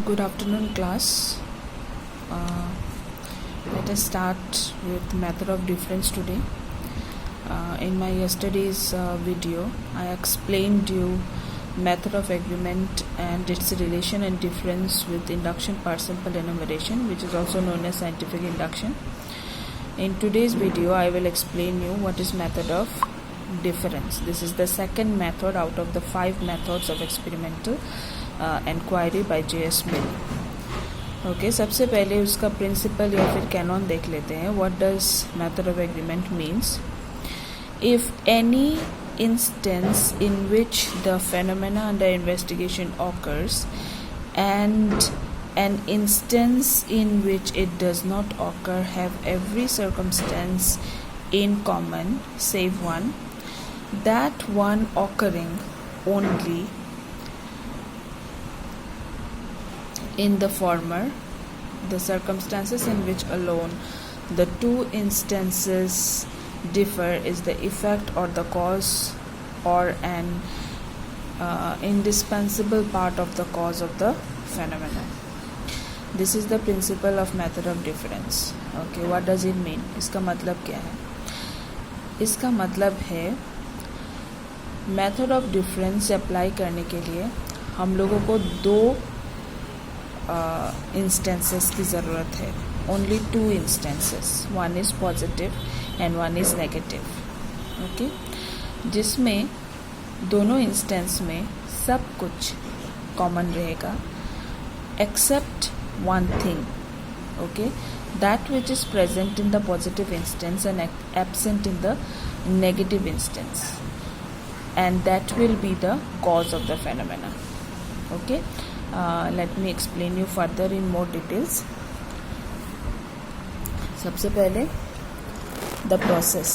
Good afternoon, class. Uh, Let us start with method of difference today. In my yesterday's video, I explained you method of agreement and its relation and difference with induction per sample enumeration, which is also known as scientific induction. In today's video, I will explain you what is method of difference. This is the second method out of the 5 methods of experimental inquiry by J.S. Mill. Okay, सबसे पहले उसका principal या फिर Canon देख लेते हैं. What does method of agreement means? If any instance in which the phenomena under investigation occurs and an instance in which it does not occur have every circumstance in common save one, that one occurring only in the former, the circumstances in which alone the two instances differ is the effect or the cause or an indispensable part of the cause of the phenomenon. This is the principle of method of difference. Okay, what does it mean? इसका मतलब क्या है? इसका मतलब है method of difference से apply करने के लिए हम लोगों को दो इंस्टेंसेस की ज़रूरत है. Only 2 instances, one is positive and one is negative. Okay, जिसमें दोनों इंस्टेंस में सब कुछ कॉमन रहेगा except one thing. Okay, that which is present in the positive instance and absent in the negative instance, and that will be the cause of the phenomena. Okay, let me explain you further in more details. सबसे पहले the process,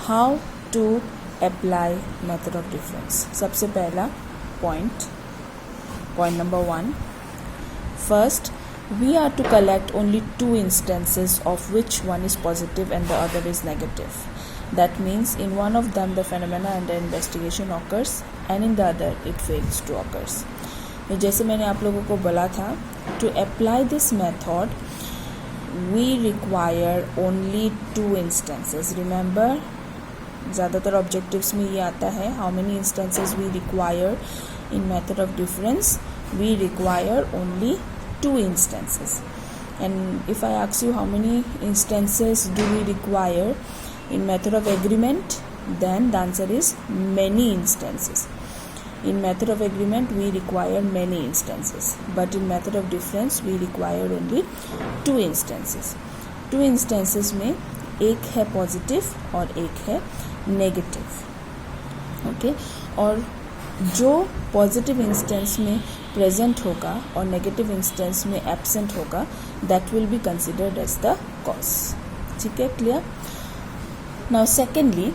how to apply method of difference. सबसे पहला point number 1. First, we are to collect only 2 instances of which one is positive and the other is negative. That means in one of them the phenomena under investigation occurs and in the other it fails to occurs. जैसे मैंने आप लोगों को बोला था, to apply this method we require only 2 instances. Remember, ज़्यादातर objectives में ये आता है, how many instances we require in method of difference. We require only 2 instances. And if I ask you how many instances do we require in method of agreement, then the answer is many instances. In method of agreement we require many instances, but in method of difference we require only 2 instances. 2 instances में एक है positive और एक है negative. Okay, और जो positive instance में present होगा और negative instance में absent होगा, that will be considered as the cause. ठीक है, clear? Now secondly,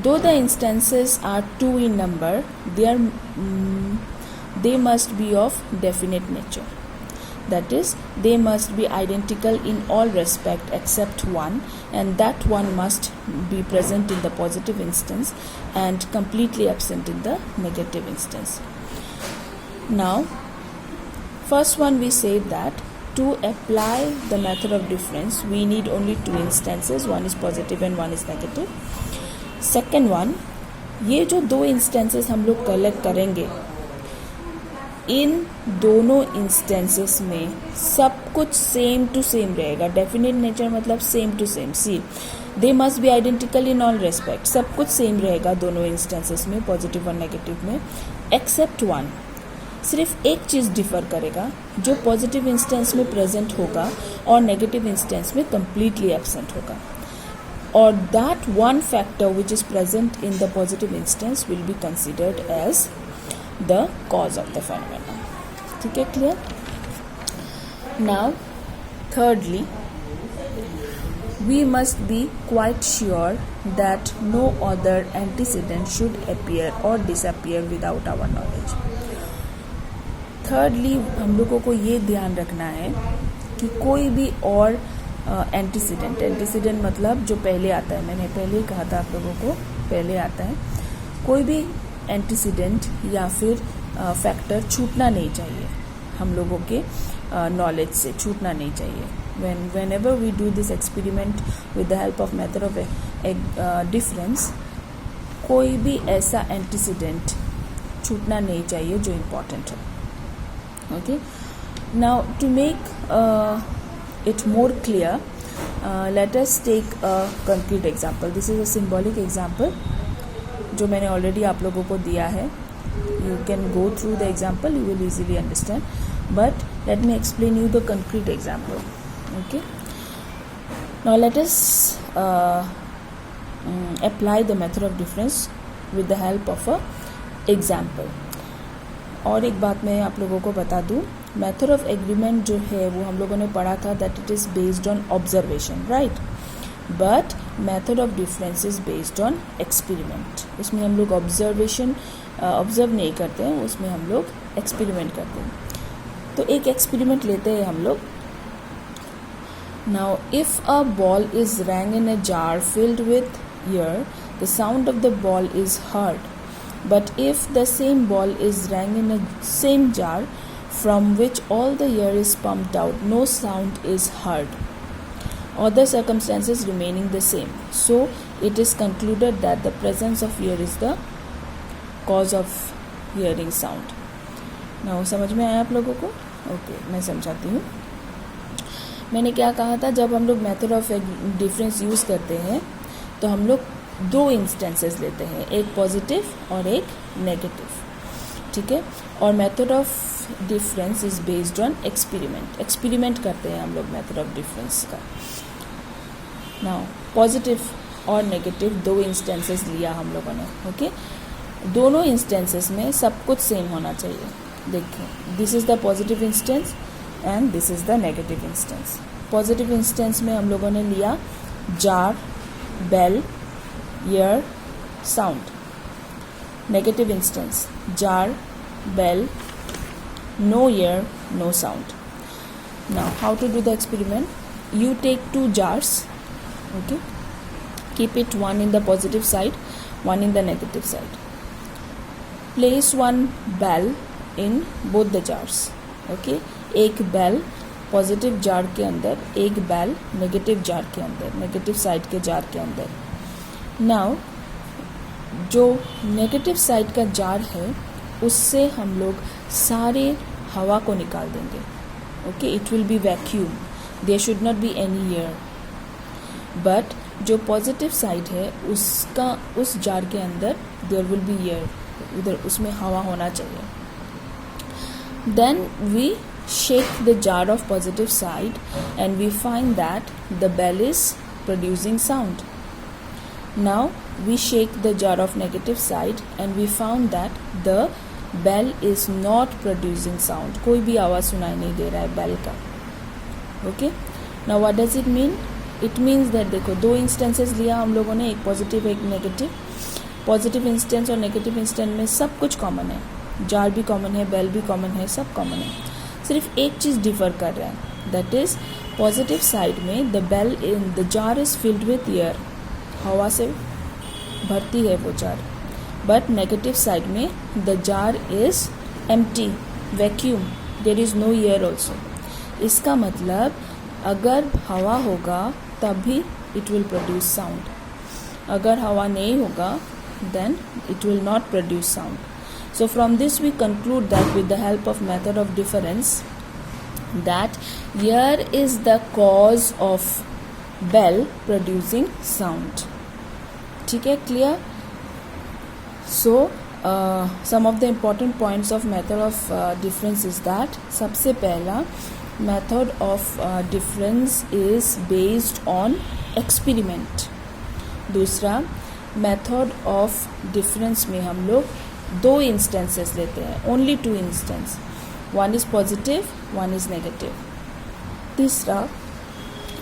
though the instances are 2 in number, they must be of definite nature. That is, they must be identical in all respect except one, and that one must be present in the positive instance and completely absent in the negative instance. Now, first one we say that to apply the method of difference we need only 2 instances, one is positive and one is negative. Second one, ये जो 2 instances हम लोग collect करेंगे, इन दोनों instances में सब कुछ same to same रहेगा. डेफिनेट नेचर मतलब same to same. See, they must be identical in all respect. सब कुछ सेम रहेगा दोनों instances में, पॉजिटिव और नेगेटिव में, एक्सेप्ट वन. सिर्फ एक चीज़ डिफ़र करेगा, जो पॉजिटिव इंस्टेंस में प्रेजेंट होगा और नेगेटिव इंस्टेंस में कम्प्लीटली एब्सेंट होगा. और that one factor which is present in the positive instance will be considered as the cause of the phenomena. ठीक है, clear? Now thirdly, we must be quite sure that no other antecedent should appear or disappear without our knowledge. Thirdly, हम लोगों को ये ध्यान रखना है कि कोई भी और एंटीसीडेंट मतलब जो पहले आता है, मैंने पहले ही कहा था आप लोगों को, पहले आता है, कोई भी एंटीसीडेंट या फिर फैक्टर छूटना नहीं चाहिए, हम लोगों के नॉलेज से छूटना नहीं चाहिए. whenever we do this experiment with the help of method of difference, कोई भी ऐसा एंटीसीडेंट छूटना नहीं चाहिए जो इम्पॉर्टेंट है. Okay, now to make it more clear, let us take a concrete example. This is a symbolic example जो मैंने ऑलरेडी आप लोगों को दिया है. You can go through the example, you will easily understand, but let me explain you the concrete example. Okay, now let us apply the method of difference with the help of a example. और एक बात मैं आप लोगों को बता दूं, method of agreement जो है वो हम लोगों ने पढ़ा था that it is based on observation, right, but method of difference is based on experiment. उसमें हम लोग ऑब्जर्व नहीं करते हैं, उसमें हम लोग एक्सपेरिमेंट करते हैं. तो एक एक्सपेरिमेंट लेते हैं हम लोग. Now if a ball is wrong in a jar field with air, the sound of the ball is heard. But if the same ball is rang in a same jar from which all the air is pumped out, no sound is heard. Other circumstances remaining the same. So it is concluded that the presence of air is the cause of hearing sound. Now समझ में आया आप लोगों को? Okay, मैं समझाती हूँ. मैंने क्या कहा था, जब हम लोग मेथड ऑफ डिफरेंस यूज़ करते हैं तो हम लोग दो इंस्टेंसेस लेते हैं, एक पॉजिटिव और एक नेगेटिव, ठीक है. और method of difference is based on experiment करते हैं हम लोग मेथड ऑफ डिफरेंस का. नाउ पॉजिटिव और नेगेटिव दो इंस्टेंसेस लिया हम लोगों ने. ओके, दोनों इंस्टेंसेस में सब कुछ सेम होना चाहिए. देखिए, this is the positive instance and this is the negative instance. Positive instance में हम लोगों ने लिया jar, bell, ear, sound. Negative instance, jar, bell, no ear, no sound. Now how to do the experiment? You take two jars, okay, keep it one in the positive side, one in the negative side. Place one bell in both the jars, okay. एक bell positive jar के अंदर, एक bell negative jar के अंदर, negative side के jar के अंदर. Now जो नेगेटिव साइड का जार है उससे हम लोग सारे हवा को निकाल देंगे. Okay, it will be vacuum, there should not be any air. But जो पॉजिटिव साइड है उसका, उस जार के अंदर देयर विल बी एयर, उधर उसमें हवा होना चाहिए. Then we shake the jar of positive side and we find that the bell is producing sound. Now we shake the jar of negative side and we found that the bell is not producing sound. कोई भी आवाज़ सुनाई नहीं दे रहा है bell का. Okay? Now what does it mean? It means that देखो, दो इंस्टेंसेस लिया हम लोगों ने, एक पॉजिटिव एक नेगेटिव. पॉजिटिव इंस्टेंस और नेगेटिव इंस्टेंस में सब कुछ कॉमन है, जार भी कॉमन है, बेल भी कॉमन है, सब कॉमन है. सिर्फ एक चीज़ डिफर कर रहा है, दैट इज़ पॉजिटिव साइड में the bell in the jar is filled with air, हवा से भरती है वो जार. बट नेगेटिव साइड में the jar is empty, vacuum, there is no air also. इसका मतलब अगर हवा होगा तभी इट विल प्रोड्यूस साउंड, अगर हवा नहीं होगा then it will not produce sound. So from this we conclude that with the help of method of difference that air is the cause of bell producing sound. ठीक है, clear? So some of the important points of method of difference is that, सबसे पहला method of difference is based on experiment. दूसरा, method of difference में हम लोग दो instances लेते हैं, only two instance, one is positive one is negative. तीसरा,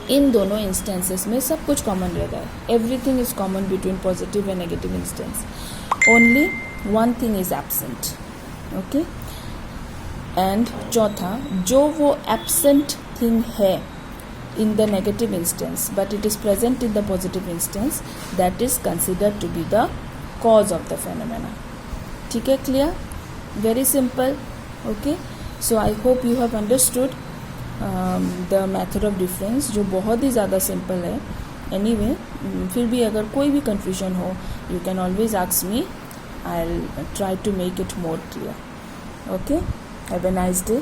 इन दोनों इंस्टेंसेस में सब कुछ कॉमन रहता है, everything is common between positive and negative instance, only one thing is absent. Okay, and चौथा, जो वो एब्सेंट थिंग है in the negative instance but it is present in the positive instance, that is considered to be the cause of the phenomena. ठीक है, clear? very simple. Okay, so I hope you have understood the method of difference, जो बहुत ही ज़्यादा simple है. Anyway, फिर भी अगर कोई भी confusion हो, you can always ask me. I'll try to make it more clear. Okay, have a nice day.